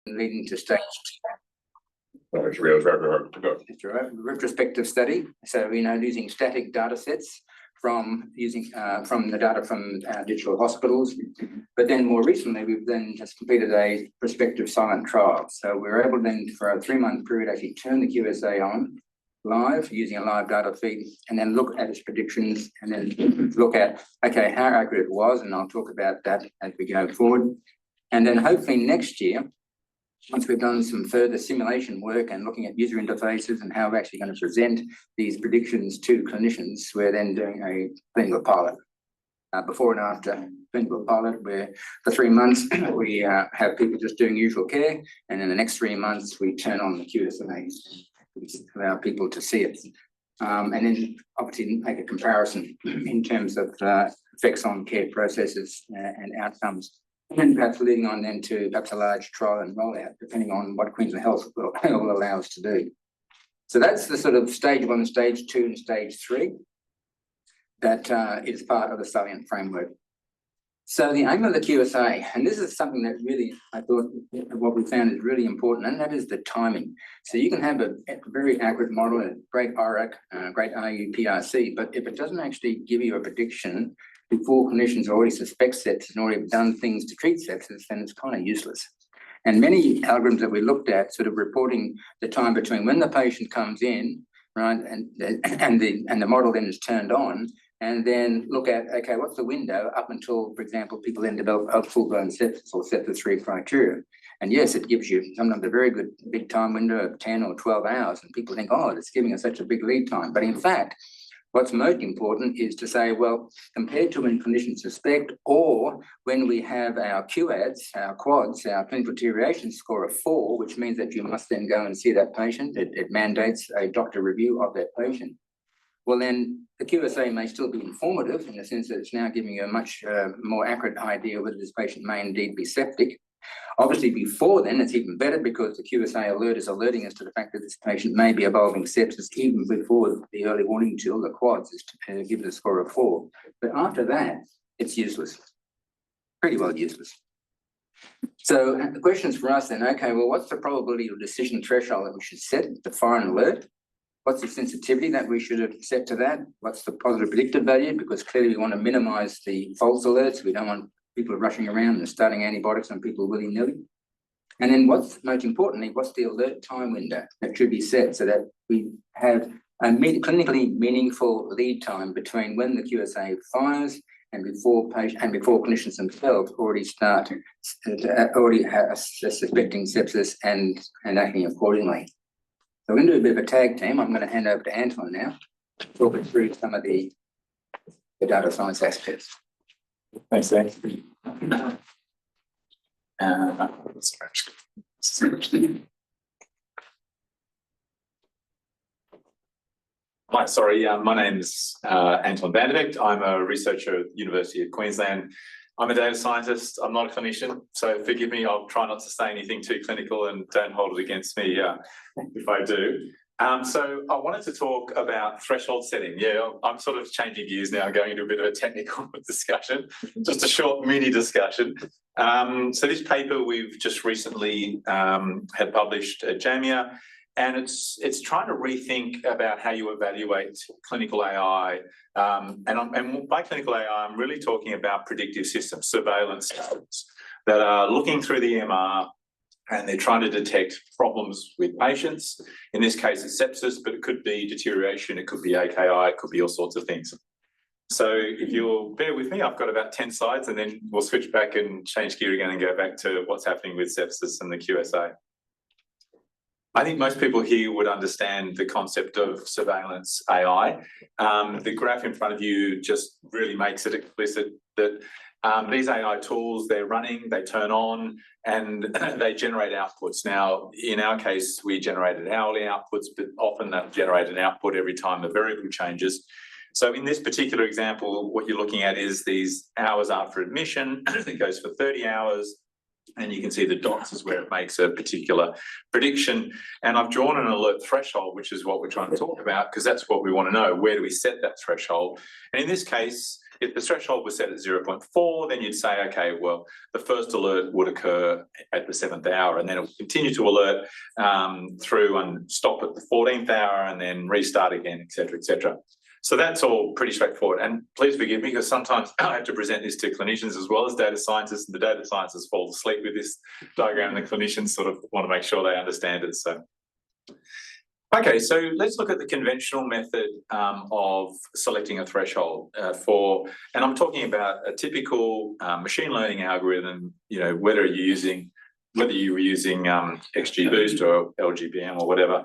leading to stage It's a retrospective study. So, using static data sets from the data from digital hospitals. But then more recently, we've then just completed a prospective silent trial. So we were able then for a 3-month period actually turn the QSA on live using a live data feed and then look at its predictions and then look at, okay, how accurate it was. And I'll talk about that as we go forward. And then hopefully next year, once we've done some further simulation work and looking at user interfaces and how we're actually going to present these predictions to clinicians, we're then doing a clinical pilot. Before and after clinical pilot, where for 3 months we have people just doing usual care, and in the next 3 months we turn on the QSA, allow people to see it, and then obviously make a comparison in terms of effects on care processes and outcomes. And perhaps leading on then to perhaps a large trial and rollout, depending on what Queensland Health will allow us to do. So that's the sort of stage 1, stage 2, and stage 3 that is part of the Salient framework. So the aim of the QSA, and this is something that really I thought what we found is really important, and that is the timing. So you can have a very accurate model, a great IRAC, great RUPRC, but if it doesn't actually give you a prediction before clinicians already suspect sepsis and already have done things to treat sepsis, then it's kind of useless. And many algorithms that we looked at sort of reporting the time between when the patient comes in, right, and the model then is turned on, and then look at, okay, what's the window up until, for example, people then develop a full-blown sepsis or sepsis-free criteria. And yes, it gives you sometimes a very good big time window of 10 or 12 hours, and people think, oh, it's giving us such a big lead time. But in fact, what's most important is to say, well, compared to when clinicians suspect, or when we have our QADs, our quads, our clinical deterioration score of 4, which means that you must then go and see that patient. It mandates a doctor review of that patient. Well, then the QSA may still be informative in the sense that it's now giving you a much more accurate idea whether this patient may indeed be septic. Obviously, before then, it's even better because the QSA alert is alerting us to the fact that this patient may be evolving sepsis even before the early warning tool, the quads, is to give it a score of 4. But after that, it's useless, pretty well useless. So the questions for us then, okay, well, what's the probability of decision threshold that we should set to fire an alert? What's the sensitivity that we should have set to that? What's the positive predictive value? Because clearly we want to minimize the false alerts. We don't want people rushing around and starting antibiotics on people willy-nilly. And then what's most importantly, what's the alert time window that should be set so that we have a clinically meaningful lead time between when the QSA fires and before clinicians themselves already start suspecting sepsis and acting accordingly. So we're going to do a bit of a tag team. I'm going to hand over to Anton now to talk us through some of the data science aspects. Thanks, Dan. Hi, sorry, my name's Anton Van Der Vegt. I'm a researcher at the University of Queensland. I'm a data scientist. I'm not a clinician, so forgive me. I'll try not to say anything too clinical and don't hold it against me if I do. So I wanted to talk about threshold setting. Yeah, I'm sort of changing gears now, going into a bit of a technical discussion, just a short mini discussion. So this paper we've just recently had published at JAMIA, and it's trying to rethink about how you evaluate clinical AI. And by clinical AI, I'm really talking about predictive systems, surveillance systems that are looking through the EMR, and they're trying to detect problems with patients. In this case, it's sepsis, but it could be deterioration, it could be AKI, it could be all sorts of things. So if you'll bear with me, I've got about 10 slides, and then we'll switch back and change gear again and go back to what's happening with sepsis and the QSA. I think most people here would understand the concept of surveillance AI. The graph in front of you just really makes it explicit that these AI tools, they're running, they turn on, and they generate outputs. Now, in our case, we generated hourly outputs, but often they'll generate an output every time the variable changes. So in this particular example, what you're looking at is these hours after admission. It goes for 30 hours. And you can see the dots is where it makes a particular prediction. And I've drawn an alert threshold, which is what we're trying to talk about, because that's what we want to know. Where do we set that threshold? And in this case, If the threshold was set at 0.4, then you'd say, okay, well, the first alert would occur at the 7th hour, and then it would continue to alert through and stop at the 14th hour, and then restart again, et cetera, et cetera. So that's all pretty straightforward. And please forgive me, because sometimes I have to present this to clinicians as well as data scientists, and the data scientists fall asleep with this diagram, and the clinicians sort of want to make sure they understand it. So, okay, so let's look at the conventional method of selecting a threshold and I'm talking about a typical machine learning algorithm, whether you're using XGBoost or LGBM or whatever,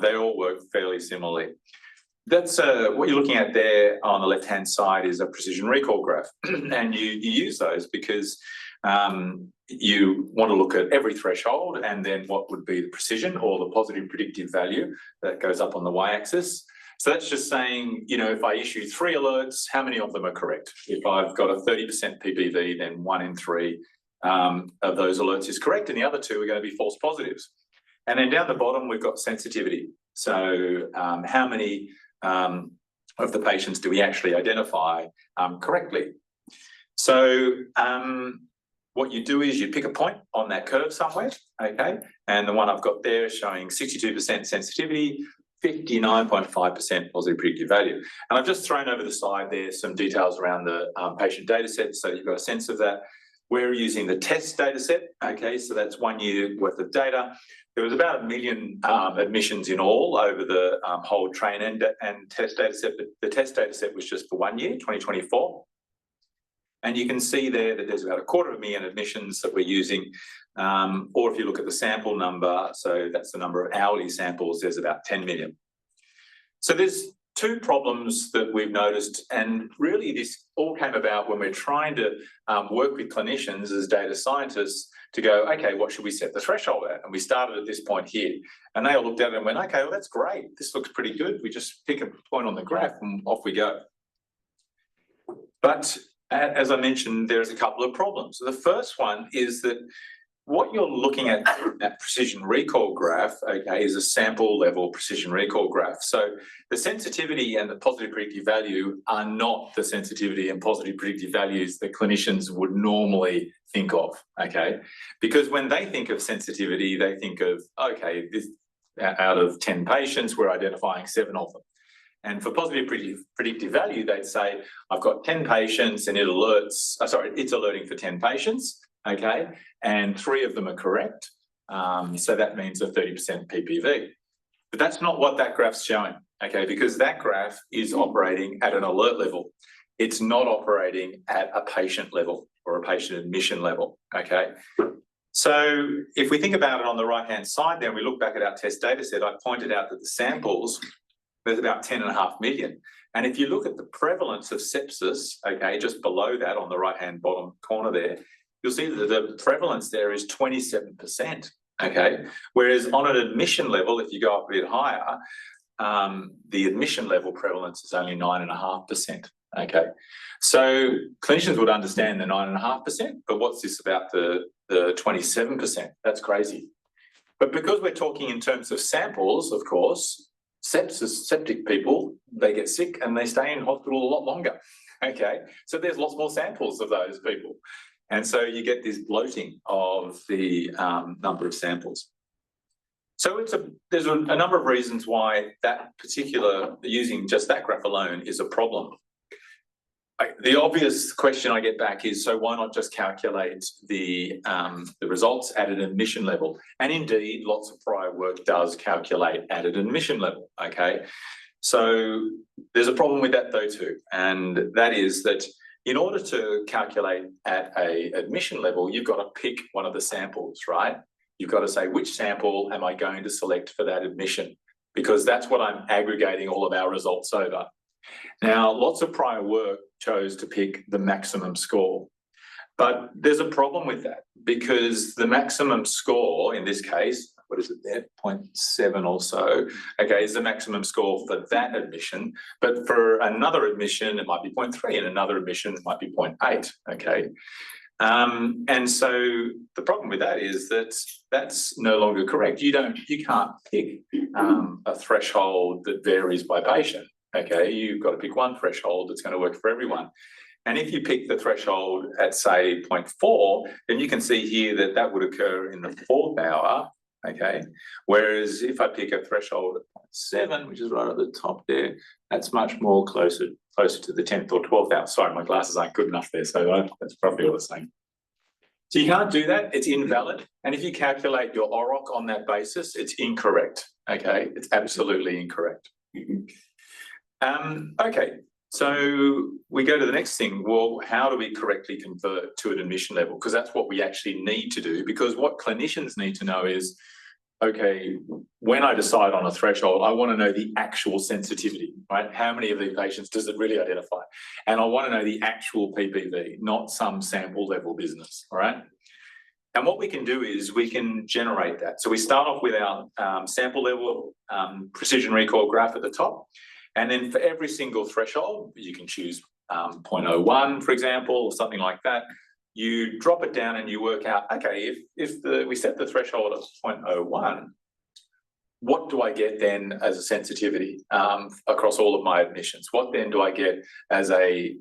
they all work fairly similarly. That's what you're looking at there on the left-hand side is a precision recall graph. And you use those because you want to look at every threshold and then what would be the precision or the positive predictive value that goes up on the y-axis. So that's just saying, if I issue 3 alerts, how many of them are correct? If I've got a 30% PPV, then 1 in 3 of those alerts is correct, and the other 2 are going to be false positives. And then down the bottom, we've got sensitivity. So how many of the patients do we actually identify correctly? So what you do is you pick a point on that curve somewhere, okay? And the one I've got there is showing 62% sensitivity, 59.5% positive predictive value. And I've just thrown over the side there some details around the patient data set, so you've got a sense of that. We're using the test data set, okay? So that's 1 year worth of data. There was about 1 million admissions in all over the whole train and test data set, but the test data set was just for 1 year, 2024. And you can see there that there's about 250,000 admissions that we're using. Or if you look at the sample number, so that's the number of hourly samples, there's about 10 million. So there's 2 problems that we've noticed, and really this all came about when we're trying to work with clinicians as data scientists to go, okay, what should we set the threshold at? And we started at this point here, and they all looked at it and went, okay, well, that's great. This looks pretty good. We just pick a point on the graph and off we go. But as I mentioned, there's a couple of problems. So the first one is that what you're looking at that precision recall graph, okay, is a sample level precision recall graph. So the sensitivity and the positive predictive value are not the sensitivity and positive predictive values that clinicians would normally think of, okay? Because when they think of sensitivity, they think of, okay, this, out of 10 patients, we're identifying 7 of them. And for positive predictive value, they'd say, I've got 10 patients and it's alerting for 10 patients. Okay, and 3 of them are correct. So that means a 30% PPV. But that's not what that graph's showing, okay, because that graph is operating at an alert level. It's not operating at a patient level or a patient admission level, okay? So if we think about it on the right-hand side, then we look back at our test data set, I pointed out that the samples, there's about 10.5 million. And if you look at the prevalence of sepsis, okay, just below that on the right-hand bottom corner there, you'll see that the prevalence there is 27%, okay? Whereas on an admission level, if you go up a bit higher, the admission level prevalence is only 9.5%, okay? So clinicians would understand the 9.5%, but what's this about the 27%? That's crazy. But because we're talking in terms of samples, of course, septic people, they get sick and they stay in hospital a lot longer, okay? So there's lots more samples of those people. And so you get this bloating of the number of samples. So there's a number of reasons why that particular, using just that graph alone is a problem. The obvious question I get back is, so why not just calculate the results at an admission level? And indeed, lots of prior work does calculate at an admission level, okay? So there's a problem with that though too, and that is that in order to calculate at a admission level, you've got to pick one of the samples, right? You've got to say, which sample am I going to select for that admission? Because that's what I'm aggregating all of our results over. Now, lots of prior work chose to pick the maximum score. But there's a problem with that because the maximum score in this case, what is it there, 0.7 or so, okay, is the maximum score for that admission. But for another admission, it might be 0.3, and another admission might be 0.8, okay? And so the problem with that is that that's no longer correct. You can't pick a threshold that varies by patient, okay? You've got to pick one threshold that's going to work for everyone. And if you pick the threshold at, say, 0.4, then you can see here that that would occur in the 4th hour, okay? Whereas if I pick a threshold at 0.7, which is right at the top there, that's much more closer to the 10th or 12th hour. Sorry, my glasses aren't good enough there, so that's probably all the same. So you can't do that, it's invalid. And if you calculate your OROC on that basis, it's incorrect, okay? It's absolutely incorrect. Okay, so we go to the next thing. Well, how do we correctly convert to an admission level? Because that's what we actually need to do, because what clinicians need to know is, okay, when I decide on a threshold, I want to know the actual sensitivity, right? How many of these patients does it really identify? And I want to know the actual PPV, not some sample level business, all right? And what we can do is we can generate that. So we start off with our sample level precision recall graph at the top. And then for every single threshold, you can choose 0.01, for example, or something like that. You drop it down and you work out, okay, if we set the threshold at 0.01, what do I get then as a sensitivity across all of my admissions? What then do I get as a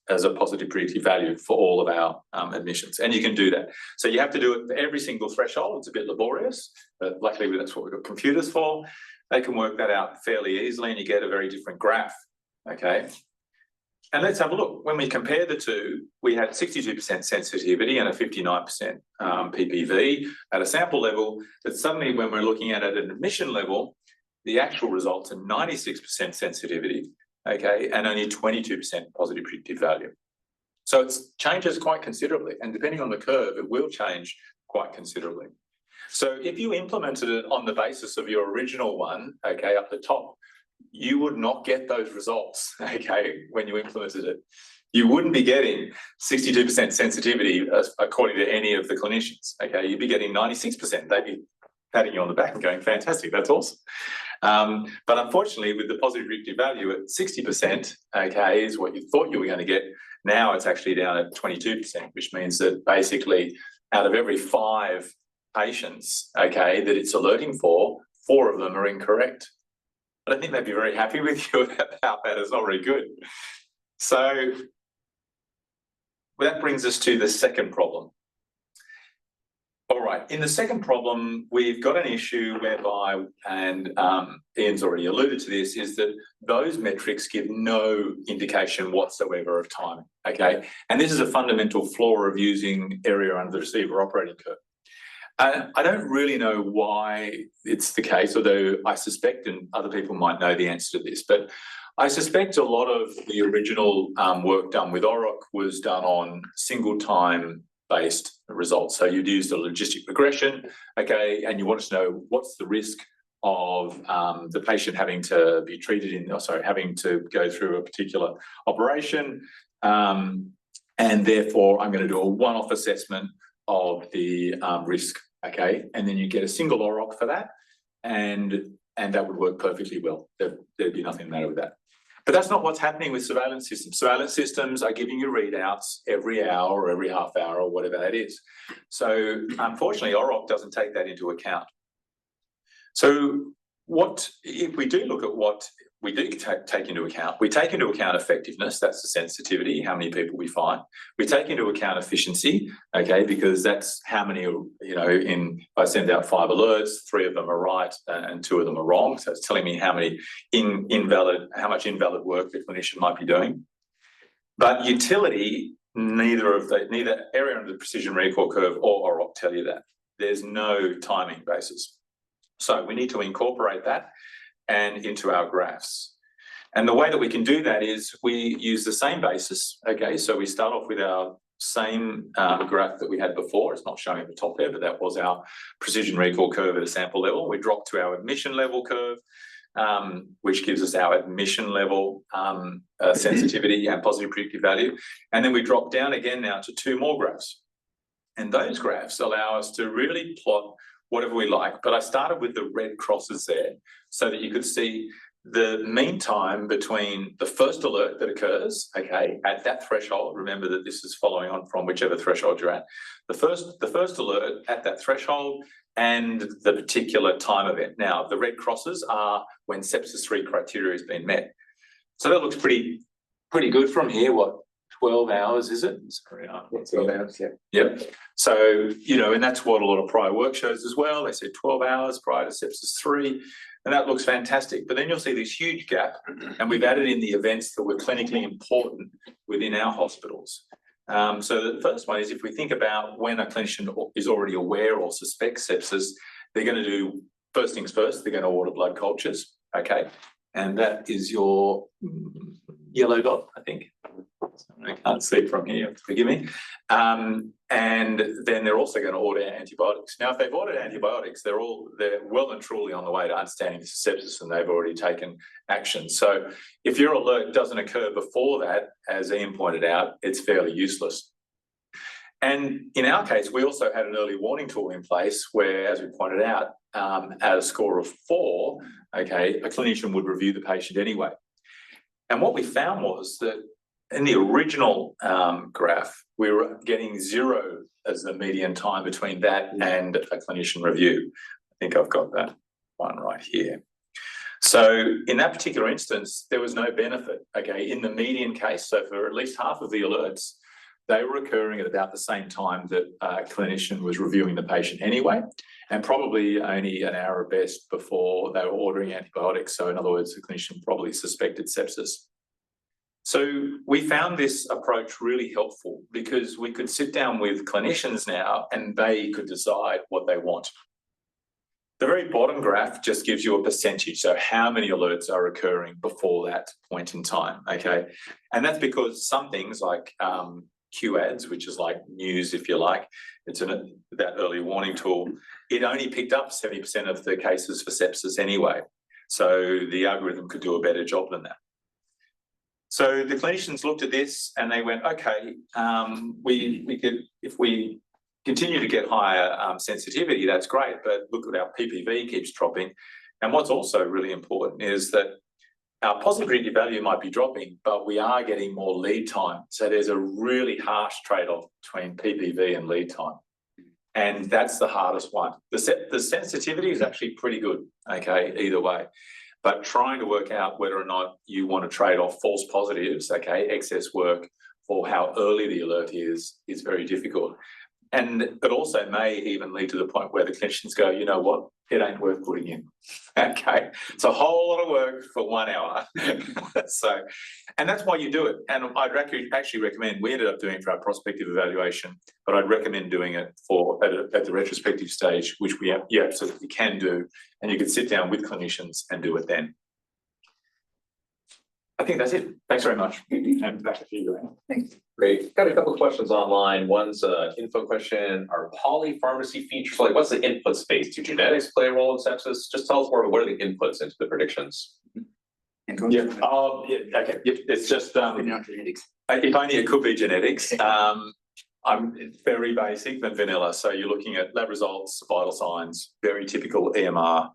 positive predictive value for all of our admissions? And you can do that. So you have to do it for every single threshold. It's a bit laborious, but luckily that's what we've got computers for. They can work that out fairly easily and you get a very different graph, okay? And let's have a look. When we compare the two, we had 62% sensitivity and a 59% PPV at a sample level, but suddenly when we're looking at it at an admission level, the actual results are 96% sensitivity, okay, and only 22% positive predictive value. So it changes quite considerably, and depending on the curve, it will change quite considerably. So if you implemented it on the basis of your original one, okay, up the top, you would not get those results, okay, when you implemented it. You wouldn't be getting 62% sensitivity according to any of the clinicians, okay? You'd be getting 96%. They'd be patting you on the back and going, fantastic, that's awesome. But unfortunately, with the positive predictive value at 60%, okay, is what you thought you were going to get. Now it's actually down at 22%, which means that basically out of every 5 patients, okay, that it's alerting for, 4 of them are incorrect. But I think they'd be very happy with you about that. It's not very good. So that brings us to the second problem. All right, in the second problem, we've got an issue whereby, and Ian's already alluded to this, is that those metrics give no indication whatsoever of timing, okay? And this is a fundamental flaw of using area under the receiver operating curve. I don't really know why it's the case, although I suspect, and other people might know the answer to this, but I suspect a lot of the original work done with OROC was done on single time based results. So you'd use the logistic regression, okay, and you want to know what's the risk of the patient having to be treated having to go through a particular operation, and therefore I'm going to do a one-off assessment of the risk. Okay, and then you get a single OROC for that, and that would work perfectly well. There'd be nothing the matter with that. But that's not what's happening with surveillance systems. Surveillance systems are giving you readouts every hour or every half hour or whatever that is. So unfortunately, OROC doesn't take that into account. So what if we do look at what we do take into account? We take into account effectiveness, that's the sensitivity, how many people we find. We take into account efficiency, okay, because that's how many, if I send out 5 alerts, 3 of them are right and 2 of them are wrong. So it's telling me how much invalid work the clinician might be doing. But utility, neither area under the precision recall curve or OROC tell you that. There's no timing basis. So we need to incorporate that and into our graphs. And the way that we can do that is we use the same basis, okay? So we start off with our same graph that we had before. It's not showing at the top there, but that was our precision recall curve at a sample level. We drop to our admission level curve, which gives us our admission level sensitivity and positive predictive value. And then we drop down again now to 2 more graphs. And those graphs allow us to really plot whatever we like, but I started with the red crosses there so that you could see the mean time between the first alert that occurs, okay, at that threshold. Remember that this is following on from whichever threshold you're at. The first alert at that threshold and the particular time event. Now, the red crosses are when sepsis 3 criteria has been met. So that looks pretty good from here, what, 12 hours, is it? Sorry, 12 hours, yeah. Yep. So, and that's what a lot of prior work shows as well. They said 12 hours prior to sepsis 3, and that looks fantastic. But then you'll see this huge gap, and we've added in the events that were clinically important within our hospitals. So the first one is, if we think about when a clinician is already aware or suspects sepsis, they're going to do, first things first, they're going to order blood cultures, okay? And that is your yellow dot, I think. I can't see from here, forgive me. And then they're also going to order antibiotics. Now, if they've ordered antibiotics, they're well and truly on the way to understanding this is sepsis, and they've already taken action. So if your alert doesn't occur before that, as Ian pointed out, it's fairly useless. And in our case, we also had an early warning tool in place where, as we pointed out, at a score of 4, okay, a clinician would review the patient anyway. And what we found was that in the original graph, we were getting 0 as the median time between that and a clinician review. I think I've got that one right here. So in that particular instance, there was no benefit, okay, in the median case. So for at least half of the alerts, they were occurring at about the same time that a clinician was reviewing the patient anyway, and probably only an hour at best before they were ordering antibiotics. So in other words, the clinician probably suspected sepsis. So we found this approach really helpful because we could sit down with clinicians now and they could decide what they want. The very bottom graph just gives you a percentage, so how many alerts are occurring before that point in time, okay? And that's because some things like QADS, which is like news, if you like, it's that early warning tool, it only picked up 70% of the cases for sepsis anyway. So the algorithm could do a better job than that. So the clinicians looked at this and they went, okay, we could, if we continue to get higher sensitivity, that's great, but look at our PPV keeps dropping. And what's also really important is that our positive predictive value might be dropping, but we are getting more lead time. So there's a really harsh trade-off between PPV and lead time. And that's the hardest one. The sensitivity is actually pretty good, okay, either way. But trying to work out whether or not you want to trade off false positives, okay, excess work, or how early the alert is very difficult. And it also may even lead to the point where the clinicians go, you know what, it ain't worth putting in. Okay, it's a whole lot of work for 1 hour. So, and that's why you do it. And I'd actually recommend, we ended up doing it for our prospective evaluation, but I'd recommend doing it at the retrospective stage, which you absolutely can do. And you can sit down with clinicians and do it then. I think that's it. Thanks very much. And back to you, Graham. Thanks. Great. Got a couple of questions online. One's an info question. Are polypharmacy features, like what's the input space? Do genetics play a role in sepsis? Just tell us more about what are the inputs into the predictions? Yeah. Okay. It's just genetics. if only it could be genetics. It's very basic but vanilla. So you're looking at lab results, vital signs, very typical EMR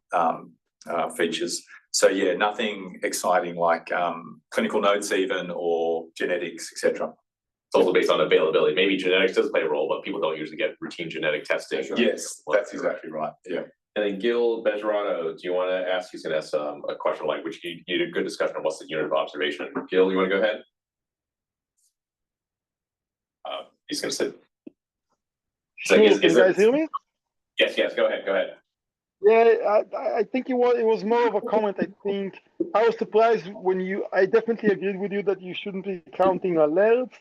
features. So yeah, nothing exciting like clinical notes even, or genetics, etc. It's also based on availability. Maybe genetics does play a role, but people don't usually get routine genetic testing. Yes, that's exactly right. Yeah. And then Gil Bejarano, do you want to ask? He's going to ask a question like, which you did a good discussion on what's the unit of observation. Gil, you want to go ahead? He's going to sit. So can you guys hear me? Yes, go ahead. Yeah, I think it was more of a comment. I think I was surprised when I definitely agreed with you that you shouldn't be counting alerts.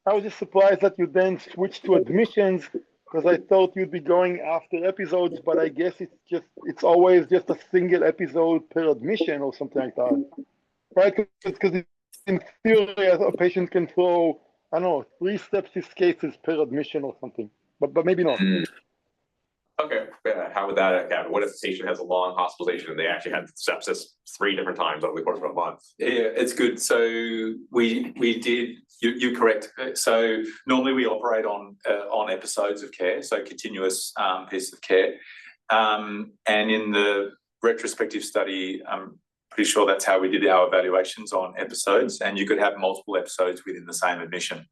I was just surprised that you then switched to admissions, because I thought you'd be going after episodes, but I guess it's always just a single episode per admission or something like that, right? Because in theory, a patient can throw, I don't know, 3 sepsis cases per admission or something, but maybe not. Okay, how would that happen? What if the patient has a long hospitalization and they actually had sepsis 3 different times over the course of a month? Yeah, it's good. So we did. You're correct. So normally we operate on episodes of care, so continuous piece of care. And in the retrospective study, I'm pretty sure that's how we did our evaluations, on episodes. And you could have multiple episodes within the same admission.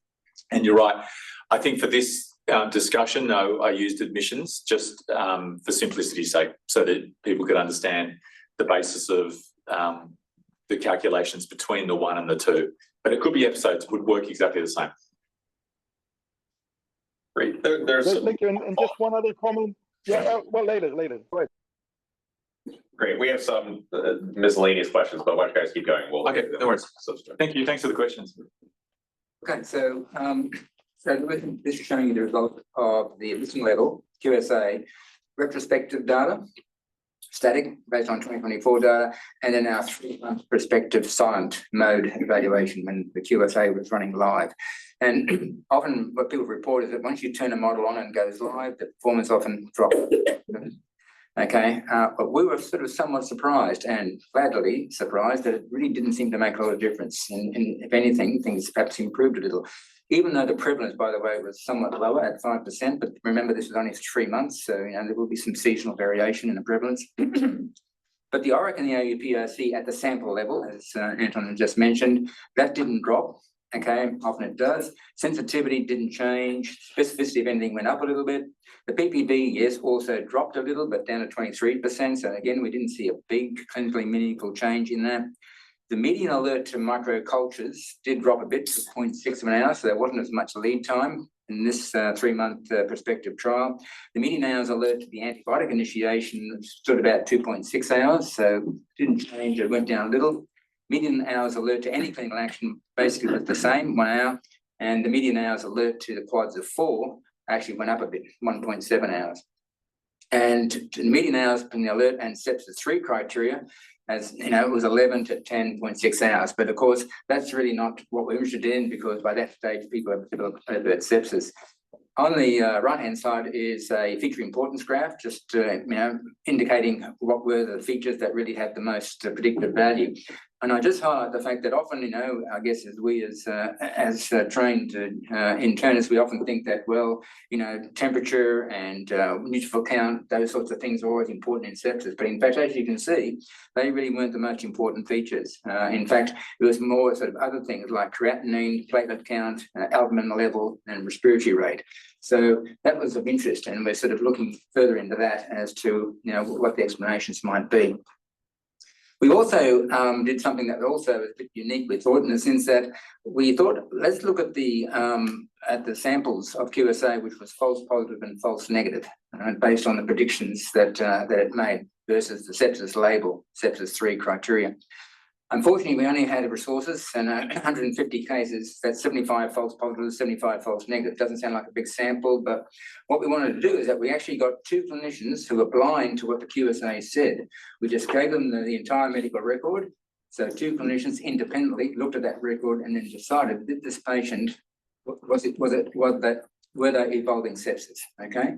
And you're right. I think for this discussion, no, I used admissions just for simplicity's sake, so that people could understand the basis of the calculations between the 1 and the 2. But it could be episodes, would work exactly the same. Great. There's Great, some, thank you. And just one other comment. Yeah, well, later. Go ahead. great. We have some miscellaneous questions, but why don't you guys keep going? We'll Okay, no worries. Thank you. Thanks for the questions. Okay, so this is showing you the result of the listening level, QSA, retrospective data, static based on 2024 data, and then our 3-month prospective silent mode evaluation when the QSA was running live. And often what people report is that once you turn a model on and goes live, the performance often drops. Okay, but we were sort of somewhat surprised and gladly surprised that it really didn't seem to make a lot of difference. And if anything, things perhaps improved a little, even though the prevalence, by the way, was somewhat lower at 5%. But remember, this was only 3 months, so there will be some seasonal variation in the prevalence. But the ORIC and the AUPRC at the sample level, as Anton just mentioned, that didn't drop. Okay, often it does. Sensitivity didn't change. Specificity, if anything, went up a little bit. The PPB, yes, also dropped a little, but down to 23%. So again, we didn't see a big clinically meaningful change in that. The median alert to microcultures did drop a bit to 0.6 of an hour, so there wasn't as much lead time in this 3-month prospective trial. The median hours alert to the antibiotic initiation stood about 2.6 hours, so didn't change, it went down a little. Median hours alert to any clinical action basically was the same, 1 hour, and the median hours alert to the quads of 4 actually went up a bit, 1.7 hours. And the median hours from the alert and sepsis 3 criteria, as you know, it was 11 to 10.6 hours. But of course, that's really not what we're interested in, because by that stage, people have developed sepsis. On the right-hand side is a feature importance graph, just indicating what were the features that really had the most predictive value. And I just highlight the fact that often, I guess as we as trained internists, we often think that, well, temperature and neutrophil count, those sorts of things are always important in sepsis. But in fact, as you can see, they really weren't the most important features. In fact, it was more sort of other things like creatinine, platelet count, albumin level, and respiratory rate. So that was of interest, and we're sort of looking further into that as to what the explanations might be. We also did something that also was a bit unique, we thought, in the sense that we thought, let's look at the samples of QSA, which was false positive and false negative, based on the predictions that it made versus the sepsis label, sepsis 3 criteria. Unfortunately, we only had resources and 150 cases. That's 75 false positives, 75 false negatives. Doesn't sound like a big sample, but what we wanted to do is that we actually got 2 clinicians who were blind to what the QSA said. We just gave them the entire medical record. So 2 clinicians independently looked at that record and then decided, did this patient, were they evolving sepsis? Okay.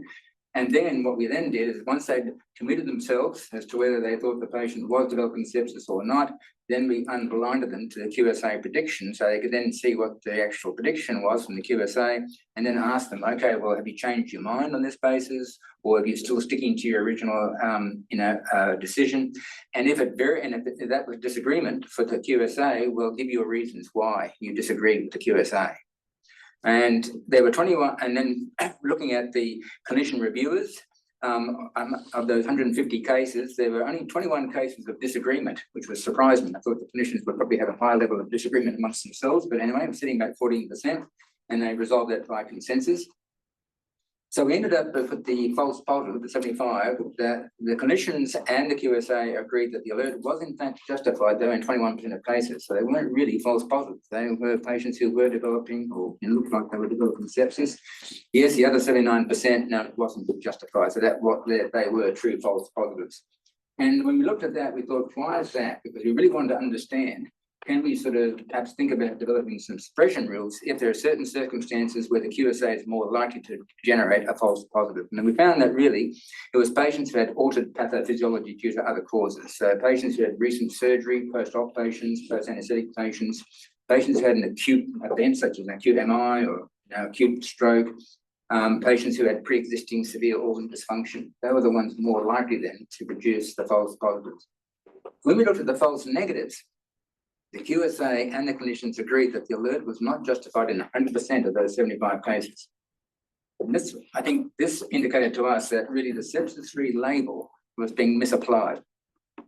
And then what we then did is, once they'd committed themselves as to whether they thought the patient was developing sepsis or not, then we unblinded them to the QSA prediction, so they could then see what the actual prediction was from the QSA, and then ask them, okay, well, have you changed your mind on this basis, or are you still sticking to your original, decision? And if that was disagreement for the QSA, we'll give you reasons why you disagree with the QSA. And there were 21, and then looking at the clinician reviewers, of those 150 cases, there were only 21 cases of disagreement, which was surprising. I thought the clinicians would probably have a high level of disagreement amongst themselves, but anyway, I'm sitting about 14%, and they resolved that by consensus. So we ended up with the false positive, the 75, that the clinicians and the QSA agreed that the alert was in fact justified, though, in 21% of cases. So they weren't really false positives. They were patients who were developing, or it looked like they were developing sepsis. Yes, the other 79%, no, it wasn't justified. So they were true false positives. And when we looked at that, we thought, why is that? Because we really wanted to understand, can we sort of perhaps think about developing some suppression rules if there are certain circumstances where the QSA is more likely to generate a false positive? And we found that really it was patients who had altered pathophysiology due to other causes. So patients who had recent surgery, post-op patients, post-anesthetic patients, patients who had an acute event such as an acute MI or acute stroke, patients who had pre-existing severe organ dysfunction. They were the ones more likely then to produce the false positives. When we looked at the false negatives, the QSA and the clinicians agreed that the alert was not justified in 100% of those 75 cases. And I think this indicated to us that really the sepsis 3 label was being misapplied.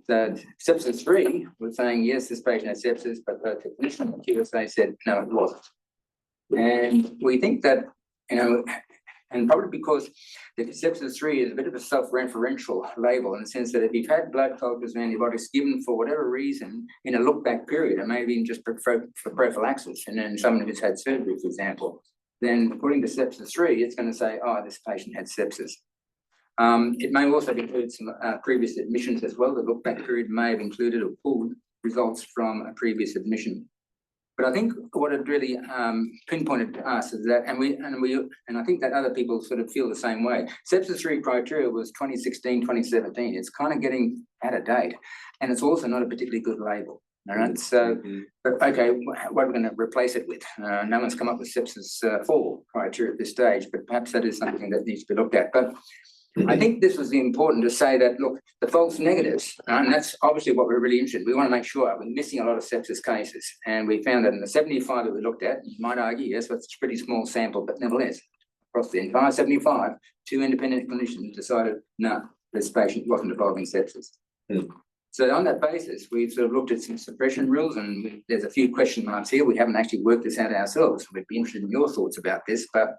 So sepsis 3 was saying, yes, this patient has sepsis, but the clinician and the QSA said, no, it wasn't. And we think that, And probably because the sepsis 3 is a bit of a self-referential label in the sense that if you've had blood cultures and antibiotics given for whatever reason in a look-back period, or maybe even just for prophylaxis, and then someone who's had surgery, for example, then according to sepsis 3, it's going to say, oh, this patient had sepsis. It may also include some previous admissions as well. The look-back period may have included or pulled results from a previous admission. But I think what it really pinpointed to us is that, and I think that other people sort of feel the same way. Sepsis 3 criteria was 2016, 2017. It's kind of getting out of date, and it's also not a particularly good label. All right, so, but okay, what are we going to replace it with? No one's come up with sepsis 4 criteria at this stage, but perhaps that is something that needs to be looked at. But I think this was important to say that, look, the false negatives, and that's obviously what we're really interested in. We want to make sure we're missing a lot of sepsis cases. And we found that in the 75 that we looked at, you might argue, yes, but it's a pretty small sample, but nevertheless, across the entire 75, 2 independent clinicians decided, no, this patient wasn't involving sepsis. So on that basis, we've sort of looked at some suppression rules, and there's a few question marks here. We haven't actually worked this out ourselves. We'd be interested in your thoughts about this. But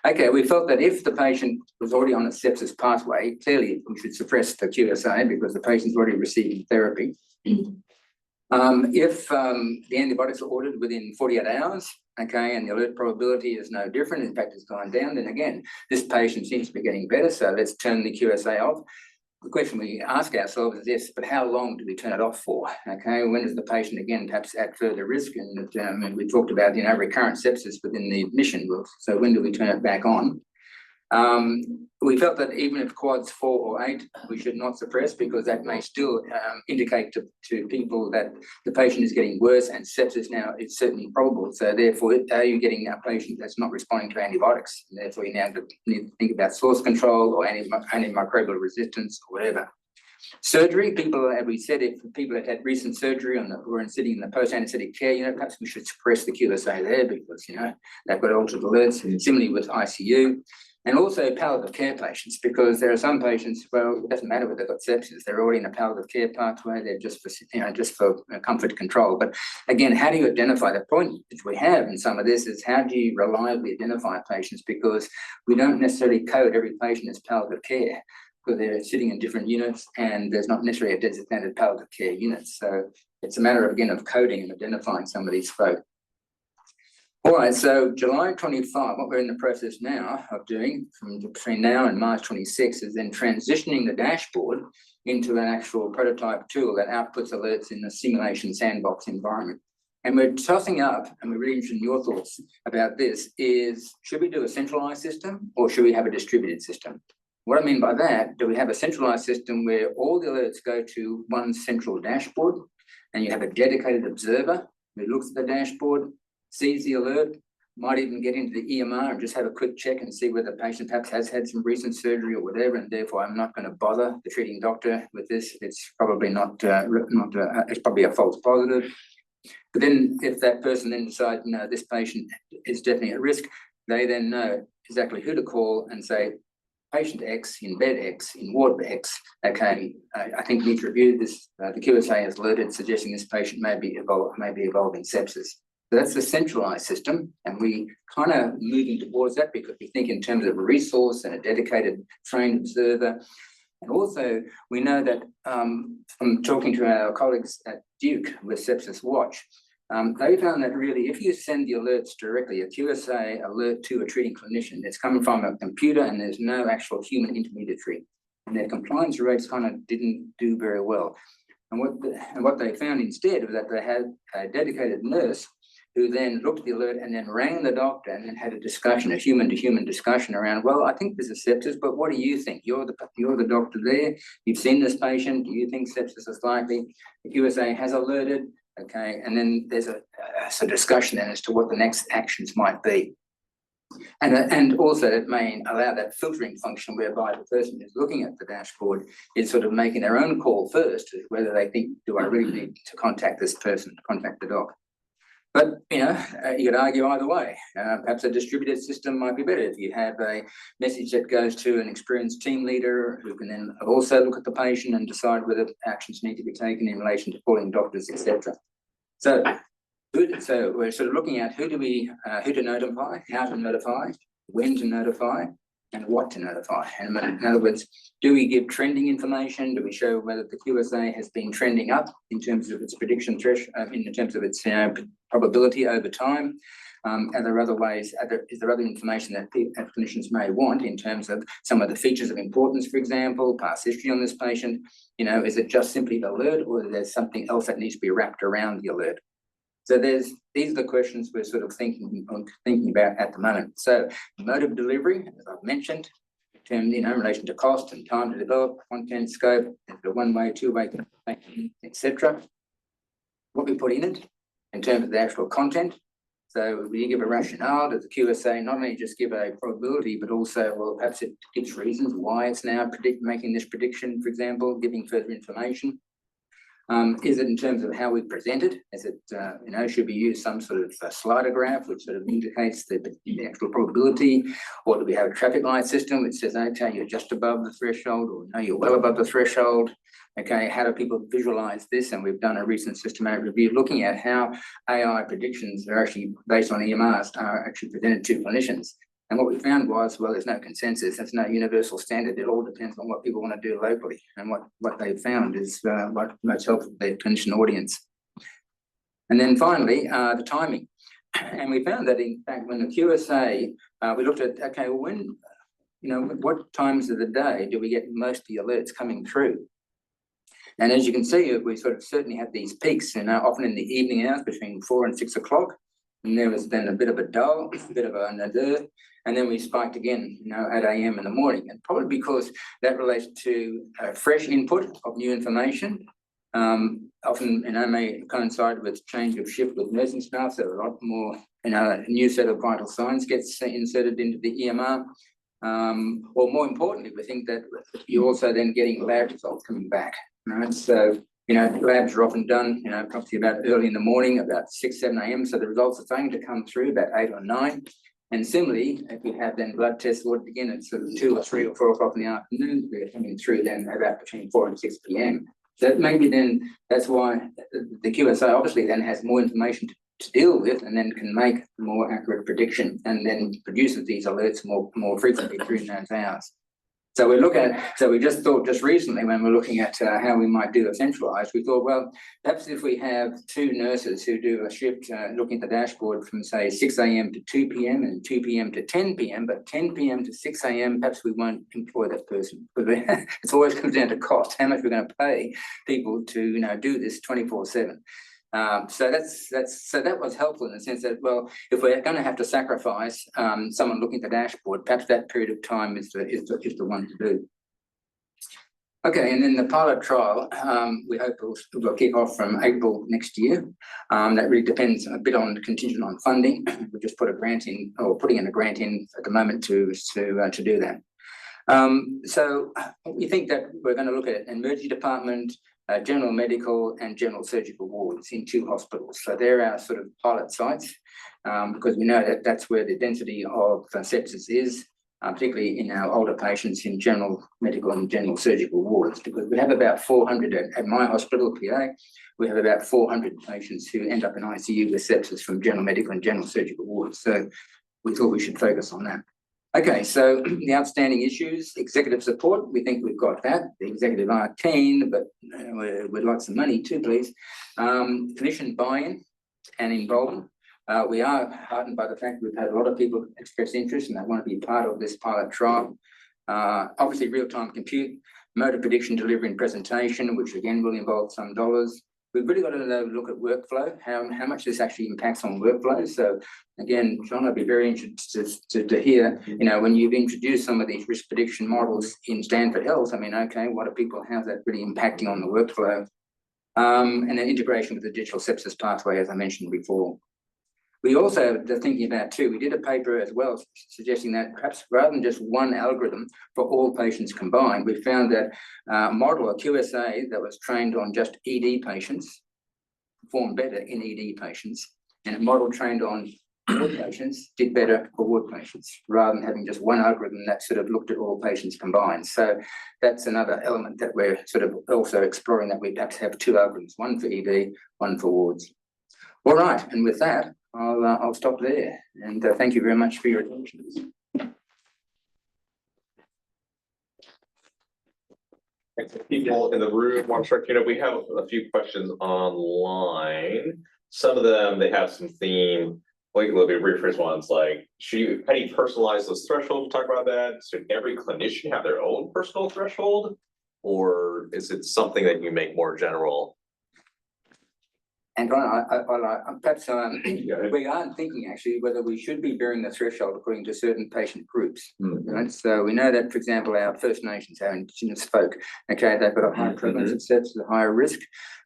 okay, we felt that if the patient was already on a sepsis pathway, clearly we should suppress the QSA because the patient's already receiving therapy. If the antibiotics are ordered within 48 hours, okay, and the alert probability is no different, in fact, it's gone down, then again, this patient seems to be getting better, so let's turn the QSA off. The question we ask ourselves is this, but how long do we turn it off for? Okay, when is the patient again perhaps at further risk? And we talked about, recurrent sepsis within the admission rules. So when do we turn it back on? We felt that even if quads 4 or 8, we should not suppress because that may still indicate to people that the patient is getting worse and sepsis now is certainly probable. So therefore, are you getting a patient that's not responding to antibiotics? And therefore, you now need to think about source control or antimicrobial resistance or whatever. Surgery, people, as we said, if people had had recent surgery were sitting in the post-anesthetic care unit, perhaps we should suppress the QSA there because, they've got altered alerts. And similarly with ICU. And also palliative care patients, because there are some patients, well, it doesn't matter whether they've got sepsis, they're already in a palliative care pathway, they're just for comfort control. But again, how do you identify? The point which we have in some of this is how do you reliably identify patients, because we don't necessarily code every patient as palliative care, because they're sitting in different units and there's not necessarily a designated palliative care unit. So it's a matter of, again, of coding and identifying some of these folk. All right, so July 25, what we're in the process now of doing from between now and March 26 is then transitioning the dashboard into an actual prototype tool that outputs alerts in the simulation sandbox environment. And we're tossing up, and we're really interested in your thoughts about this, is should we do a centralized system or should we have a distributed system? What I mean by that, do we have a centralized system where all the alerts go to one central dashboard and you have a dedicated observer who looks at the dashboard, sees the alert, might even get into the EMR and just have a quick check and see whether the patient perhaps has had some recent surgery or whatever, and therefore I'm not going to bother the treating doctor with this. It's probably it's probably a false positive. But then if that person then decides, no, this patient is definitely at risk, they then know exactly who to call and say, patient X in bed X in ward X, okay, I think we need to review this. The QSA has alerted, suggesting this patient may be evolving sepsis. So that's the centralized system, and we kind of moving towards that because we think in terms of a resource and a dedicated trained observer. And also, we know that from talking to our colleagues at Duke with Sepsis Watch, they found that really if you send the alerts directly, a QSA alert to a treating clinician, it's coming from a computer and there's no actual human intermediary. And their compliance rates kind of didn't do very well. And what they found instead was that they had a dedicated nurse who then looked at the alert and then rang the doctor and then had a discussion, a human-to-human discussion around, well, I think this is sepsis, but what do you think? You're the doctor there. You've seen this patient. Do you think sepsis is likely? The QSA has alerted, okay, and then there's a discussion then as to what the next actions might be. And also it may allow that filtering function whereby the person who's looking at the dashboard is sort of making their own call first, whether they think, do I really need to contact this person, contact the doc? But, you could argue either way. Perhaps a distributed system might be better if you have a message that goes to an experienced team leader who can then also look at the patient and decide whether actions need to be taken in relation to calling doctors, etc. So we're sort of looking at who to notify, how to notify, when to notify, and what to notify. And in other words, do we give trending information? Do we show whether the QSA has been trending up in terms of its prediction in terms of its probability over time? Are there other ways? Is there other information that clinicians may want in terms of some of the features of importance, for example, past history on this patient? Is it just simply the alert, or is there something else that needs to be wrapped around the alert? So these are the questions we're sort of thinking about at the moment. So mode of delivery, as I've mentioned, in relation to cost and time to develop, content, scope, the one-way, two-way, etc. What we put in it in terms of the actual content. So we give a rationale. Does the QSA not only just give a probability, but also, well, perhaps it gives reasons why it's now making this prediction, for example, giving further information. Is it in terms of how we present it? Is it, should we use some sort of slider graph which sort of indicates the actual probability? Or do we have a traffic light system which says, okay, you're just above the threshold, or no, you're well above the threshold? Okay, how do people visualize this? And we've done a recent systematic review looking at how AI predictions are actually based on EMRs are actually presented to clinicians. And what we found was, well, there's no consensus, there's no universal standard. It all depends on what people want to do locally. And what they've found is what most helpful for their clinician audience. And then finally, the timing. And we found that, in fact, when the QSA, we looked at, okay, well, when, what times of the day do we get most of the alerts coming through? And as you can see, we sort of certainly have these peaks, often in the evening hours between 4 and 6 o'clock. And there was then a bit of a dull, a bit of a nadir, and then we spiked again, at AM in the morning. And probably because that relates to fresh input of new information, often, may coincide with change of shift with nursing staff. So a lot more, a new set of vital signs gets inserted into the EMR. Or more importantly, we think that you're also then getting lab results coming back. Right? So, labs are often done, probably about early in the morning, about 6, 7 a.m. So the results are starting to come through about 8 or 9. And similarly, if we have then blood tests, again, it's sort of 2 or 3 or 4 o'clock in the afternoon, they're coming through then about between 4 and 6 p.m. So maybe then that's why the QSA obviously then has more information to deal with, and then can make a more accurate prediction, and then produces these alerts more frequently during those hours. So we just thought just recently, when we're looking at how we might do a centralized, we thought, well, perhaps if we have 2 nurses who do a shift looking at the dashboard from, say, 6 a.m. to 2 p.m. and 2 p.m. to 10 p.m., but 10 p.m. to 6 a.m., perhaps we won't employ that person. Because it always comes down to cost, how much we're going to pay people to do this 24/7. So that was helpful in the sense that, well, if we're going to have to sacrifice someone looking at the dashboard, perhaps that period of time is the one to do. Okay, and then the pilot trial, we hope will kick off from April next year. That really depends a bit on contingent on funding. We just put a grant in, or putting in a grant in at the moment to do that. So we think that we're going to look at an emergency department, general medical and general surgical wards in 2 hospitals. So they're our sort of pilot sites, because we know that that's where the density of sepsis is, particularly in our older patients in general medical and general surgical wards, because we have about 400 at my hospital, PA, we have about 400 patients who end up in ICU with sepsis from general medical and general surgical wards. So we thought we should focus on that. Okay, so the outstanding issues, executive support, we think we've got that. The executive are keen, but we'd like some money too, please. Clinician buy-in and involvement. We are heartened by the fact we've had a lot of people express interest and they want to be part of this pilot trial. Obviously, real-time compute, mode of prediction, delivery and presentation, which again will involve some dollars. We've really got to look at workflow, how much this actually impacts on workflow. So again, John, I'd be very interested to hear, when you've introduced some of these risk prediction models in Stanford Health, okay, what are people, how's that really impacting on the workflow? And then integration with the digital sepsis pathway, as I mentioned before. We also are thinking about too, we did a paper as well suggesting that perhaps rather than just one algorithm for all patients combined, we found that a model, a QSA that was trained on just ED patients performed better in ED patients, and a model trained on ward patients did better for ward patients, rather than having just one algorithm that sort of looked at all patients combined. So that's another element that we're sort of also exploring, that we perhaps have 2 algorithms, one for ED, one for wards. All right, and with that, I'll stop there, and thank you very much for your attention. People in the room want to start, we have a few questions online. Some of them, they have some theme, like a little bit rephrase ones, like, how do you personalize those thresholds? Talk about that. Should every clinician have their own personal threshold? Or is it something that you make more general? And perhaps we are thinking actually whether we should be bearing the threshold according to certain patient groups. Right? So we know that, for example, our First Nations, our Indigenous folk, okay, they've got a high prevalence of sepsis, a higher risk.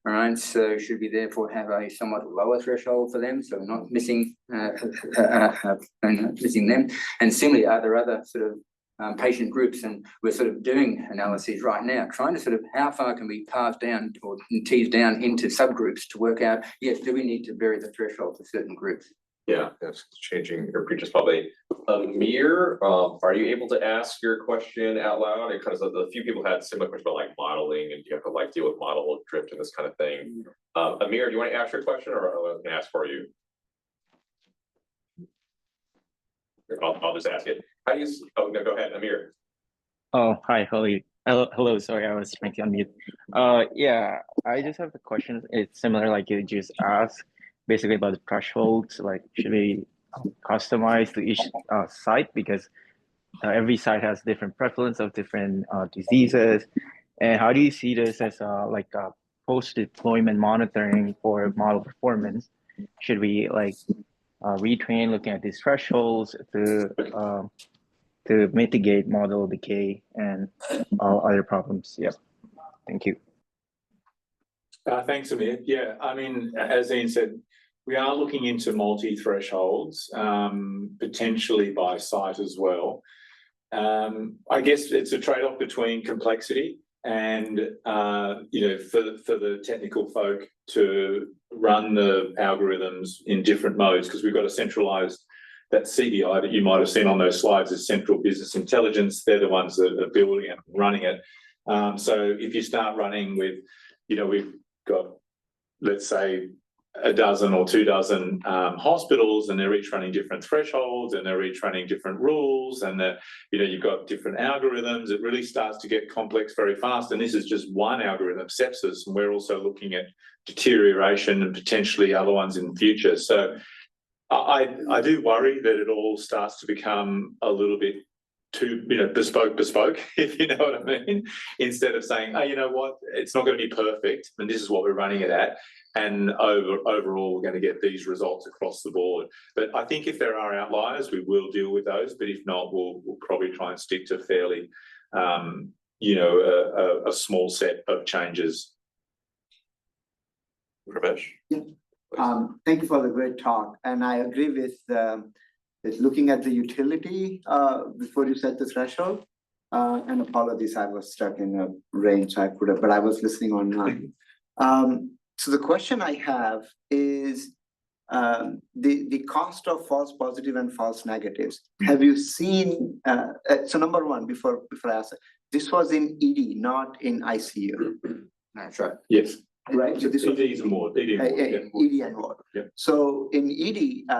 All right, so should we therefore have a somewhat lower threshold for them, so we're not missing missing them? And similarly, are there other sort of patient groups, and we're sort of doing analyses right now, trying to sort of how far can we pass down or tease down into subgroups to work out, yes, do we need to vary the threshold for certain groups? Yeah, that's changing your preachers probably. Amir, are you able to ask your question out loud? Because a few people had similar questions about like modeling, and you have to like deal with model drift and this kind of thing. Amir, do you want to ask your question, or I can ask for you? I'll just ask it. How do you? Oh no, go ahead, Amir. Oh, hi, hello. Sorry, I was trying to unmute. Yeah, I just have a question. It's similar, like you just asked, basically about the thresholds. Like, should we customize to each site, because every site has different prevalence of different diseases, and how do you see this as like post-deployment monitoring for model performance? Should we like retrain looking at these thresholds to mitigate model decay and other problems? Yeah, thank you. Thanks, Amir. Yeah, I mean, as Ian said, we are looking into multi-thresholds, potentially by site as well. I guess it's a trade-off between complexity and, for the technical folk to run the algorithms in different modes, because we've got a centralized, that CDI that you might have seen on those slides is Central Business Intelligence. They're the ones that are building it and running it. So if you start running with, we've got, let's say, a dozen or 24 hospitals, and they're each running different thresholds, and they're each running different rules, and you've got different algorithms. It really starts to get complex very fast. And this is just one algorithm, sepsis, and we're also looking at deterioration and potentially other ones in the future. So I do worry that it all starts to become a little bit too, bespoke, if you know what I mean, instead of saying, oh, you know what, it's not going to be perfect, and this is what we're running it at, and overall we're going to get these results across the board. But I think if there are outliers, we will deal with those, but if not, we'll probably try and stick to fairly, a small set of changes. Ramesh? Yeah. Thank you for the great talk, and I agree with looking at the utility before you set the threshold. And apologies, I was stuck in a range, so I could have, but I was listening online. So the question I have is the cost of false positive and false negatives. Have you seen? So number one, before I ask, this was in ED, not in ICU. That's right. Yes. Right. So this was ED and ward. ED and ward. Yeah. So in ED,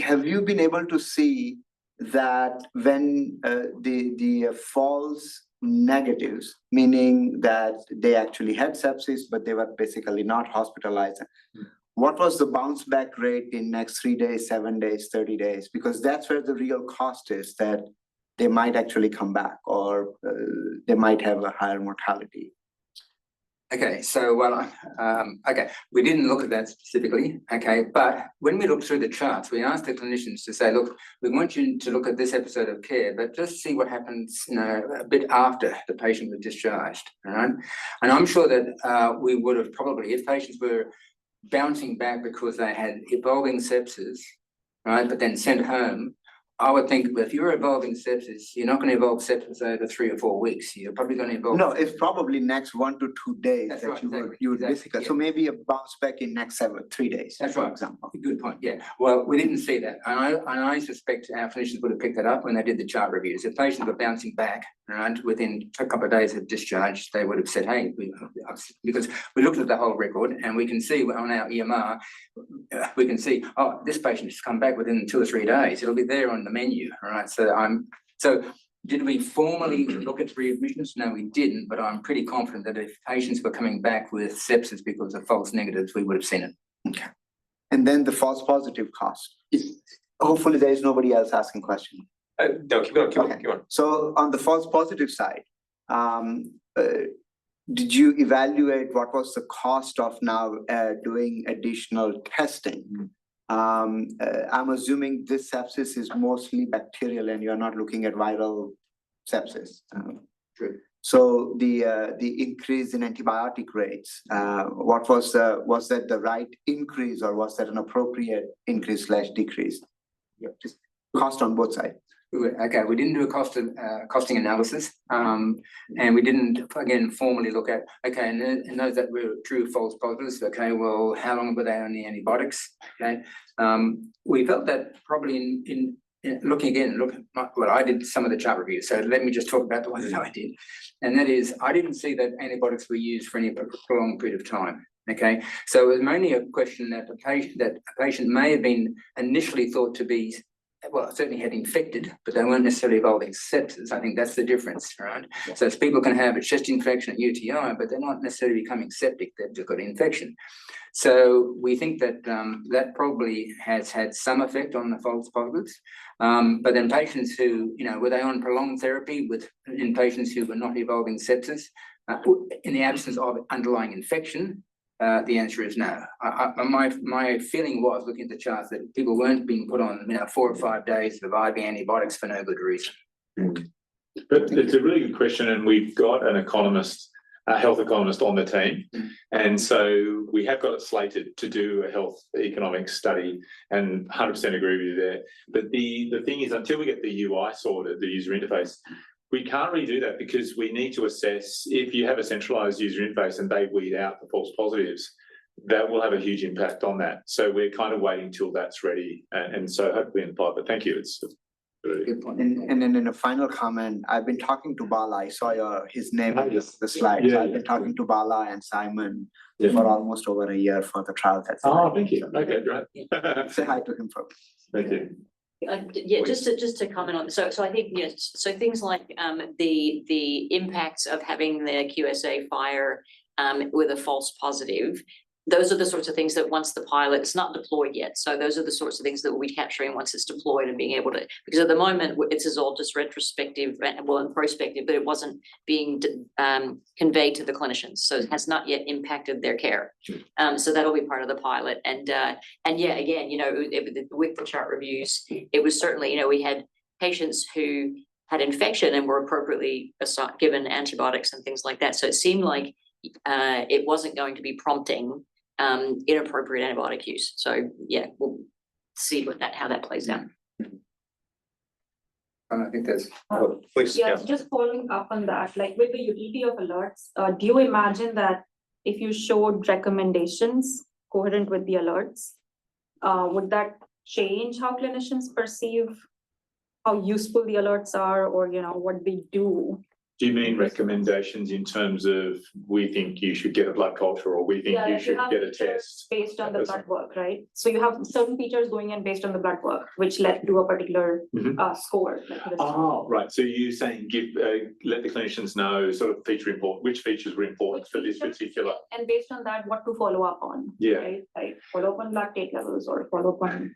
have you been able to see that when the false negatives, meaning that they actually had sepsis, but they were basically not hospitalized, what was the bounce back rate in next 3 days, 7 days, 30 days? Because that's where the real cost is, that they might actually come back, or they might have a higher mortality. Okay, so we didn't look at that specifically, okay, but when we looked through the charts, we asked the clinicians to say, look, we want you to look at this episode of care, but just see what happens, a bit after the patient was discharged, all right? And I'm sure that we would have probably, if patients were bouncing back because they had evolving sepsis, right, but then sent home, I would think if you're evolving sepsis, you're not going to evolve sepsis over 3 or 4 weeks. You're probably going to evolve. No, it's probably next 1 to 2 days. That's that right, you would exactly, basically. yeah. So maybe a bounce back in next 3 days. That's for right. example. Good point. Yeah. Well, we didn't see that, and I suspect our clinicians would have picked that up when they did the chart reviews. If patients were bouncing back, right, within a couple of days of discharge, they would have said, "Hey," because we looked at the whole record, and we can see on our EMR, we can see, oh, this patient has come back within 2 or 3 days. It'll be there on the menu, all right? So Did we formally look at readmissions? No, we didn't, but I'm pretty confident that if patients were coming back with sepsis because of false negatives, we would have seen it. Okay. And then the false positive cost. Hopefully there is nobody else asking questions. No, keep going. So on the false positive side, did you evaluate what was the cost of now doing additional testing? I'm assuming this sepsis is mostly bacterial and you're not looking at viral sepsis. True. So the increase in antibiotic rates, what was that the right increase or was that an appropriate increase / decrease? Just cost on both sides. Okay, we didn't do a costing analysis, and we didn't again formally look at and those that were true false positives. Okay, well, how long were they on the antibiotics? Okay, we felt that probably in well, I did some of the chart reviews, so let me just talk about the ones that I did, and that is I didn't see that antibiotics were used for any prolonged period of time. Okay, so it was mainly a question that a patient may have been initially thought to be, well, certainly had infected, but they weren't necessarily evolving sepsis. I think that's the difference, right? Yeah. So people can have a chest infection, a UTI, but they're not necessarily becoming septic. They've just got an infection. So we think that that probably has had some effect on the false positives. But then patients who, were they on prolonged therapy in patients who were not evolving sepsis, in the absence of underlying infection, the answer is no. My feeling was, looking at the charts, that people weren't being put on 4 or 5 days of IV antibiotics for no good reason. But it's a really good question, and we've got an economist, a health economist on the team, and so we have got it slated to do a health economic study, and 100% agree with you there. But the thing is, until we get the UI sorted, the user interface, we can't really do that because we need to assess if you have a centralized user interface and they weed out the false positives, that will have a huge impact on that. So we're kind of waiting till that's ready, and so hopefully in the pipe. But thank you. It's really Good point. And then in a final comment, I've been talking to Bala. I saw his name on the slide. Yeah, I've been talking to Bala and Simon Yeah. for almost over a year for the trial. thank you. Okay, great. Say hi to him for me. Thank you. Yeah, just to comment on, so I think, yes, so things like the impacts of having the QSA fire with a false positive, those are the sorts of things that once the pilot, it's not deployed yet, so those are the sorts of things that we'll be capturing once it's deployed and being able to, because at the moment it's all just retrospective and prospective, but it wasn't being conveyed to the clinicians, so it has not yet impacted their care. So that'll be part of the pilot, and yeah, again, with the chart reviews, it was certainly, we had patients who had infection and were appropriately given antibiotics and things like that, so it seemed like it wasn't going to be prompting inappropriate antibiotic use. So yeah, we'll see how that plays out. And I think that's Please, Yeah, just following up on that, like with the utility of alerts, do you imagine that if you showed recommendations coherent with the alerts, would that change how clinicians perceive how useful the alerts are, or what they do? Do you mean recommendations in terms of we think you should get a blood culture or we think Yeah, you like should have get a features test? based on the blood work, right? So you have certain features going in based on the blood work, which led to a particular score. Oh, right. So you're saying let the clinicians know sort of which features were important for this particular. And based on that, what to follow up on. Yeah. Right? Like follow up on lactate levels or follow up on.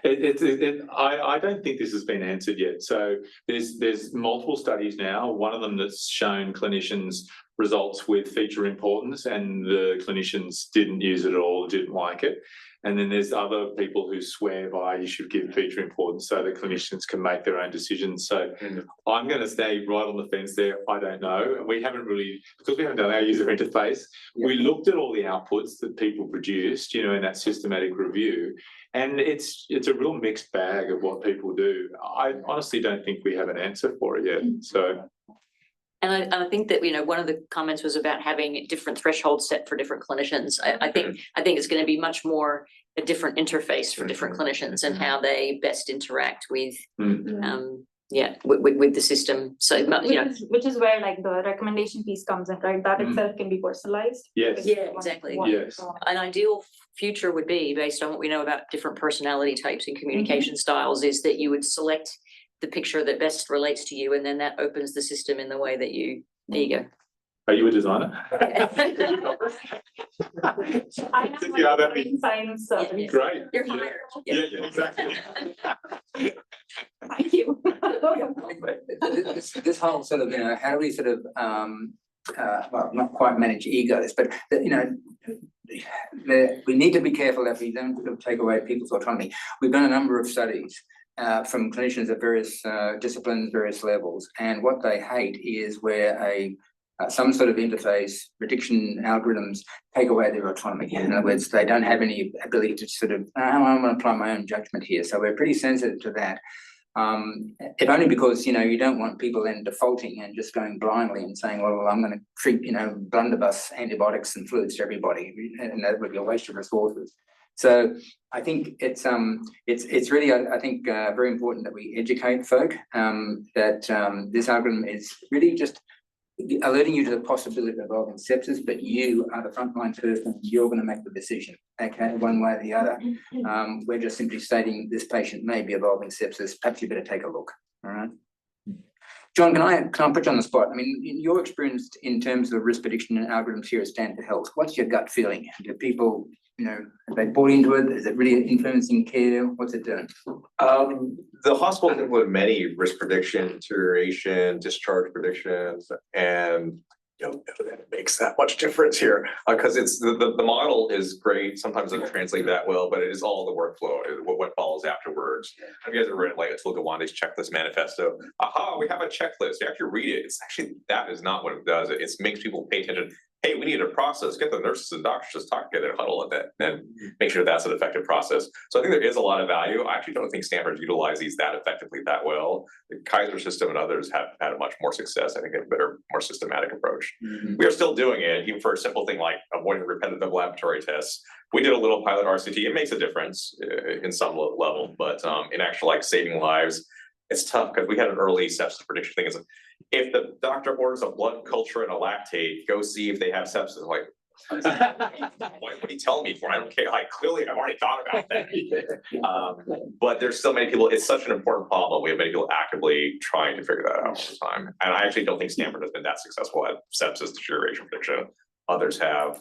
I don't think this has been answered yet. So there's multiple studies now. One of them that's shown clinicians results with feature importance, and the clinicians didn't use it at all, didn't like it. And then there's other people who swear by you should give feature importance so the clinicians can make their own decisions. So I'm going to stay right on the fence there. I don't know. And we haven't really, because we haven't done our user interface, we looked at all the outputs that people produced, in that systematic review. And it's a real mixed bag of what people do. I honestly don't think we have an answer for it yet. So. And I think that, one of the comments was about having different thresholds set for different clinicians. I think it's going to be much more a different interface for different clinicians and how they best interact with, with the system. So, which is where like the recommendation piece comes in, right? That itself can be personalized. Yes. Yeah, exactly. Yes. An ideal future would be, based on what we know about different personality types and communication styles, is that you would select the picture that best relates to you, and then that opens the system in the way that you, there you go. Are you a designer? I have Yeah, that'd my be brain science. Yeah. Great. You're hired. Yeah, exactly. Thank you. This whole sort of, how do we sort of, well, not quite manage egos, but, we need to be careful that we don't sort of take away people's autonomy. We've done a number of studies from clinicians at various disciplines, various levels, and what they hate is where some sort of interface prediction algorithms take away their autonomy. In other words, they don't have any ability to sort of, I want to apply my own judgment here. So we're pretty sensitive to that. If only because, you don't want people then defaulting and just going blindly and saying, well, I'm going to treat, blunderbuss antibiotics and fluids to everybody, and that would be a waste of resources. So I think it's really, I think, very important that we educate folk that this algorithm is really just alerting you to the possibility of evolving sepsis, but you are the frontline person. You're going to make the decision, okay, one way or the other. We're just simply stating this patient may be evolving sepsis. Perhaps you better take a look. All right, John, can I put you on the spot? I mean, in your experience in terms of risk prediction and algorithms here at Stanford Health, what's your gut feeling? Do people, have they bought into it? Is it really influencing care? What's it doing? The hospital implement many risk prediction, deterioration, discharge predictions, and it makes that much difference here because it's the model is great. Sometimes it doesn't translate that well, but it is all the workflow, what follows afterwards. Have you guys ever read like Attila Gawande's checklist manifesto? Aha, we have a checklist. You actually read it. It's actually, that is not what it does. It makes people pay attention. Hey, we need a process. Get the nurses and doctors just talk together, huddle at that, and make sure that's an effective process. So I think there is a lot of value. I actually don't think Stanford utilizes these that effectively that well. The Kaiser system and others have had a much more success. I think a better, more systematic approach. We are still doing it, even for a simple thing like avoiding repetitive laboratory tests. We did a little pilot RCT. It makes a difference in some level, but in actual like saving lives, it's tough because we had an early sepsis prediction thing. Is if the doctor orders a blood culture and a lactate, go see if they have sepsis. Like, what are you telling me for? I don't care. Like, clearly, I've already thought about that. But there's still many people. It's such an important problem. We have many people actively trying to figure that out all the time. And I actually don't think Stanford has been that successful at sepsis deterioration prediction. Others have.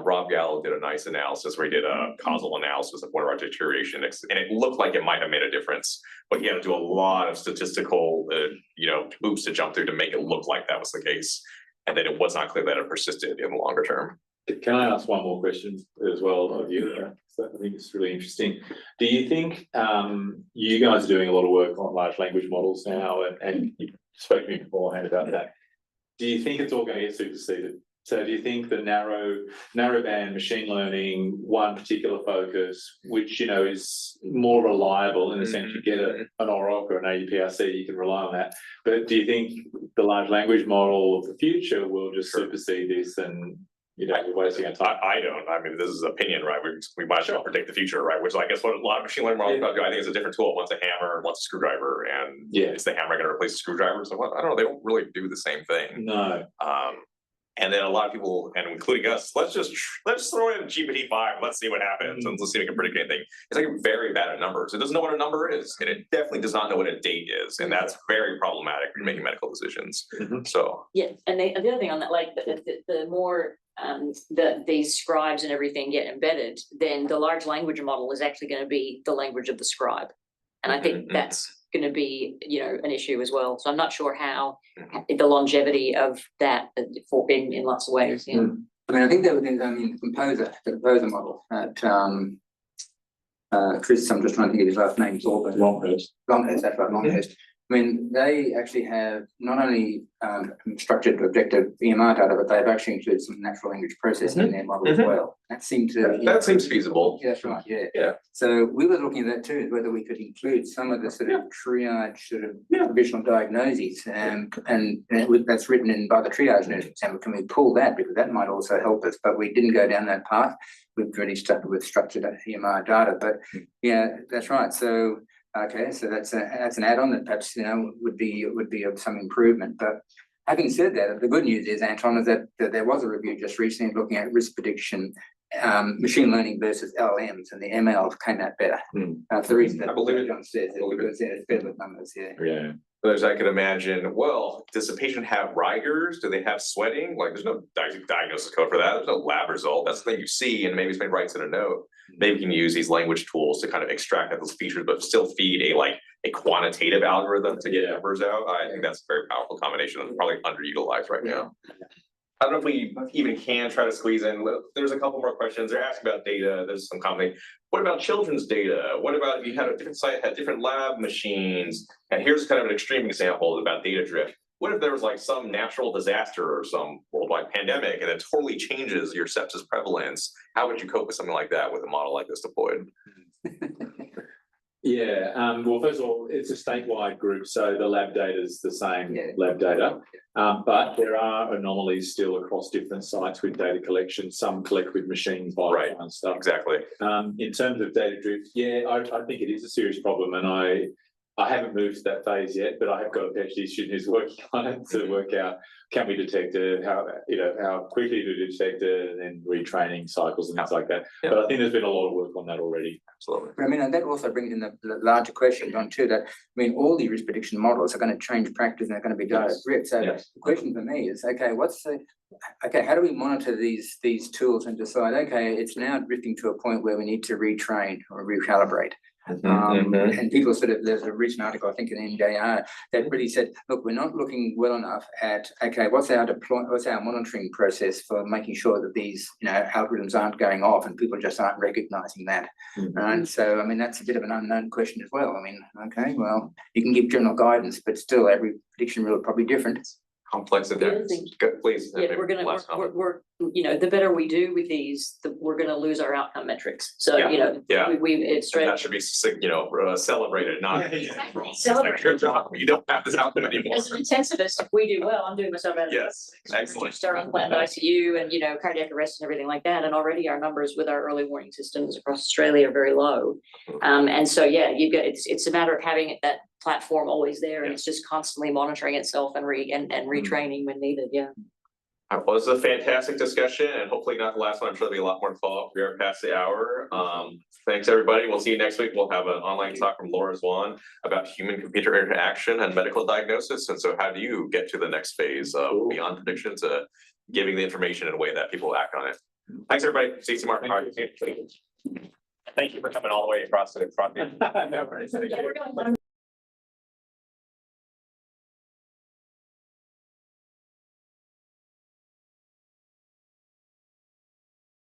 Rob Gallo did a nice analysis where he did a causal analysis of one of our deterioration, and it looked like it might have made a difference, but he had to do a lot of statistical, hoops to jump through to make it look like that was the case, and then it was not clear that it persisted in the longer term. Can I ask one more question as well of you? So I think it's really interesting. Do you think you guys are doing a lot of work on large language models now, and you spoke to me beforehand about that? Do you think it's all going to get superseded? So do you think the narrowband machine learning, one particular focus, which is more reliable in the sense you get an OROC or an AUPRC, you can rely on that. But do you think the large language model of the future will just supersede this and you're wasting our time? I don't. I mean, this is opinion, right? We might as well predict the future, right? Which I guess what a lot of machine learning models do, I think, is a different tool. One's a hammer, one's a screwdriver, and is the hammer going to replace the screwdriver? So I don't know. They don't really do the same thing. No. And then a lot of people, and including us, let's throw in GPT-5. Let's see what happens, and let's see if we can predict anything. It's like very bad at numbers. It doesn't know what a number is, and it definitely does not know what a date is, and that's very problematic when you're making medical decisions. So and the other thing on that, like the more these scribes and everything get embedded, then the large language model is actually going to be the language of the scribe, and I think that's going to be an issue as well. So I'm not sure how the longevity of that in lots of ways. I mean, I think that the composer model at Chris, I'm just trying to think of his last name. Longhurst, that's right, Longhurst. I mean, they actually have not only structured objective EMR data, but they've actually included some natural language processing in their model as well. That seems to seems feasible. That's right. Yeah. So we were looking at that too, whether we could include some of the sort of triage, sort of provisional diagnoses, and that's written in by the triage nurses. And can we pull that, because that might also help us? But we didn't go down that path. We've really stuck with structured EMR data. But yeah, that's right. So. Okay, so that's an add-on that perhaps would be of some improvement. But having said that, the good news is, Anton, is that there was a review just recently looking at risk prediction machine learning versus LLMs, and the ML came out better. For the reason that I believe it. John says, it's better with numbers, yeah. Yeah. There's, I could imagine, well, does the patient have rigors? Do they have sweating? Like, there's no diagnosis code for that. There's no lab result. That's the thing you see, and maybe somebody writes in a note. Maybe we can use these language tools to kind of extract out those features, but still feed a quantitative algorithm to get numbers out. I think that's a very powerful combination and probably underutilized right now. I don't know if we even can try to squeeze in. There's a couple more questions. They're asking about data. There's some comment. What about children's data? What about if you had a different site, had different lab machines? And here's kind of an extreme example about data drift. What if there was like some natural disaster or some worldwide pandemic and it totally changes your sepsis prevalence? How would you cope with something like that with a model like this deployed? Yeah, well, first of all, it's a statewide group, so the lab data is the same lab data. But there are anomalies still across different sites with data collection. Some collect with machines, Right. and stuff. Exactly. In terms of data drift, I think it is a serious problem, and I haven't moved to that phase yet, but I have got a PhD student who's working on it to work out, can we detect it, how quickly to detect it, and then retraining cycles and things like that. But I think there's been a lot of work on that already. Absolutely. But I mean, and that also brings in the larger question, John, too, that, I mean, all the risk prediction models are going to change practice and they're going to be data drift. So the question for me is, okay, how do we monitor these tools and decide, okay, it's now drifting to a point where we need to retrain or recalibrate. And people there's a recent article, I think in NJR, that really said, look, we're not looking well enough at, okay, what's our monitoring process for making sure that these, algorithms aren't going off and people just aren't recognizing that. And so, I mean, that's a bit of an unknown question as well. I mean, okay, well, you can give general guidance, but still every prediction rule is probably different. Complex adherence. Please. Yeah, the better we do with these, we're gonna lose our outcome metrics. So, it's straight. That should be, celebrated, not. Celebrate. Good job. You don't have this outcome anymore. As an intensivist, if we do well, I'm doing myself out of Yes, excellent. Start on planned ICU and, cardiac arrest and everything like that. And already our numbers with our early warning systems across Australia are very low. And so, it's a matter of having that platform always there, and it's just constantly monitoring itself and retraining when needed. Well, this is a fantastic discussion, and hopefully not the last one. I'm sure there'll be a lot more to follow up. We are past the hour. Thanks, everybody. We'll see you next week. We'll have an online talk from Laura Zwan about human-computer interaction and medical diagnosis. And so how do you get to the next phase of beyond prediction to giving the information in a way that people act on it? Thanks, everybody. See you tomorrow. Thank you for coming all the way across the front. Yeah, we're going